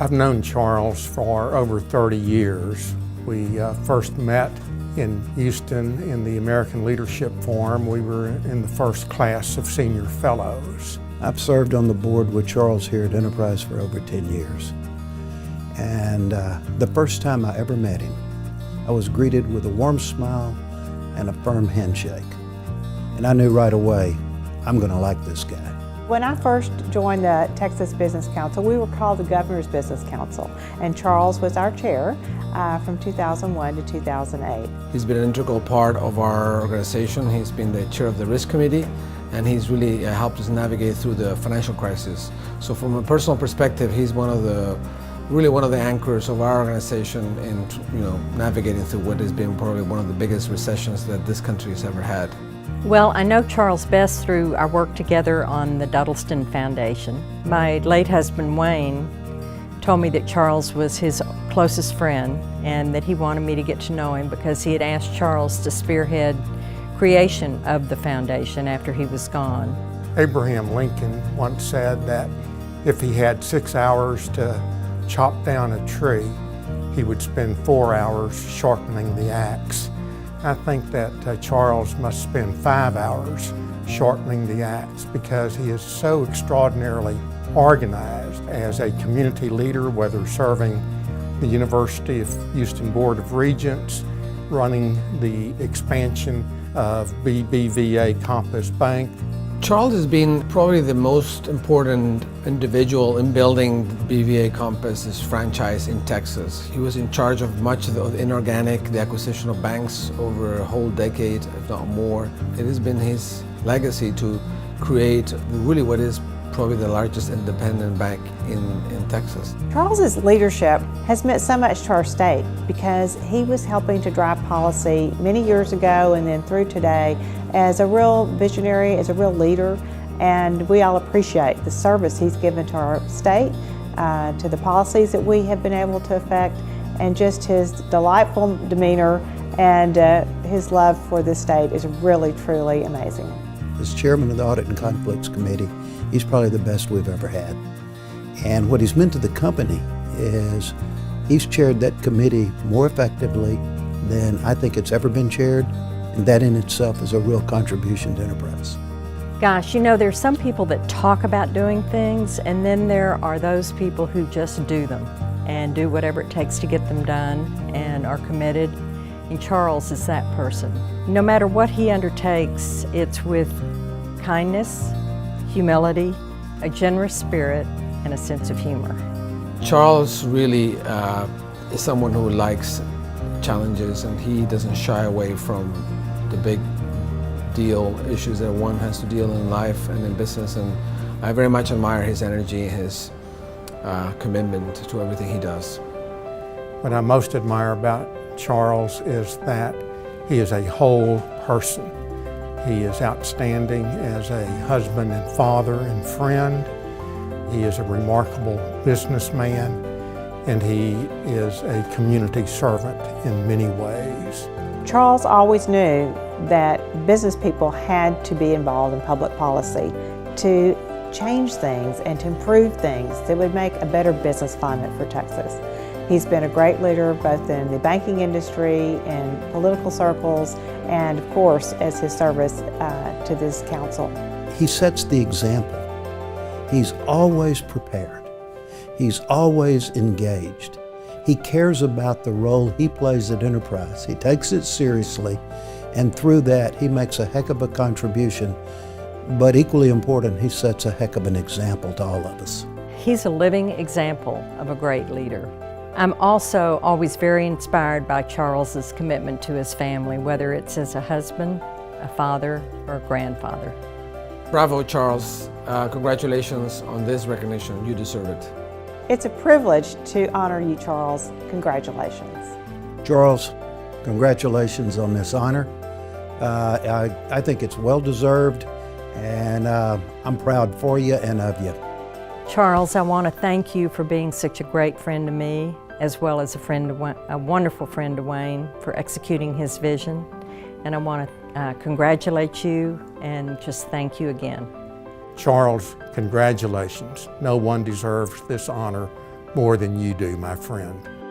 I've known Charles for over 30 years. We first met in Houston in the American Leadership Forum. We were in the first class of senior fellows. I've served on the board with Charles here at Enterprise for over 10 years. And the first time I ever met him, I was greeted with a warm smile and a firm handshake. And I knew right away, I'm going to like this guy. When I first joined the Texas Business Council, we were called the Governor's Business Council, and Charles was our chair from 2001 to 2008. He's been an integral part of our organization. He's been the chair of the risk committee, and he's really helped us navigate through the financial crisis. So from a personal perspective, he's really one of the anchors of our organization in navigating through what has been probably one of the biggest recessions that this country has ever had. Well, I know Charles best through our work together on the Duddleston Foundation. My late husband, Wayne, told me that Charles was his closest friend and that he wanted me to get to know him because he had asked Charles to spearhead creation of the foundation after he was gone. Abraham Lincoln once said that if he had 6 hours to chop down a tree, he would spend 4 hours sharpening the axe. I think that Charles must spend 5 hours sharpening the axe because he is so extraordinarily organized as a community leader, whether serving the University of Houston Board of Regents, running the expansion of BBVA Compass Bank. Charles has been probably the most important individual in building BVA Compass's franchise in Texas. He was in charge of much of the inorganic, the acquisition of banks over a whole decade, if not more. It has been his legacy to create really what is probably the largest independent bank in Texas. Charles's leadership has meant so much to our state because he was helping to drive policy many years ago and then through today as a real visionary, as a real leader, and we all appreciate the service he's given to our state, to the policies that we have been able to affect, and just his delightful demeanor and his love for this state is really, truly amazing. As chairman of the Audit and Conflicts Committee, he's probably the best we've ever had. And what he's meant to the company is he's chaired that committee more effectively than I think it's ever been chaired, and that in itself is a real contribution to Enterprise. Gosh, you know, there's some people that talk about doing things, and then there are those people who just do them and do whatever it takes to get them done and are committed. And Charles is that person. No matter what he undertakes, it's with kindness, humility, a generous spirit, and a sense of humor. Charles really is someone who likes challenges, and he doesn't shy away from the big deal issues that one has to deal in life and in business, and I very much admire his energy, his commitment to everything he does. What I most admire about Charles is that he is a whole person. He is outstanding as a husband and father and friend. He is a remarkable businessman, and he is a community servant in many ways. Charles always knew that business people had to be involved in public policy to change things and to improve things that would make a better business climate for Texas. He's been a great leader both in the banking industry and political circles, and of course as his service to this council. He sets the example. He's always prepared. He's always engaged. He cares about the role he plays at Enterprise. He takes it seriously, and through that he makes a heck of a contribution, but equally important, he sets a heck of an example to all of us. He's a living example of a great leader. I'm also always very inspired by Charles's commitment to his family, whether it's as a husband, a father, or a grandfather. Bravo, Charles. Congratulations on this recognition. You deserve it. It's a privilege to honor you, Charles. Congratulations. Charles, congratulations on this honor. I think it's well-deserved, and I'm proud for you and of you. Charles, I want to thank you for being such a great friend to me, as well as a wonderful friend to Wayne for executing his vision. And I want to congratulate you and just thank you again. Charles, congratulations. No one deserves this honor more than you do, my friend.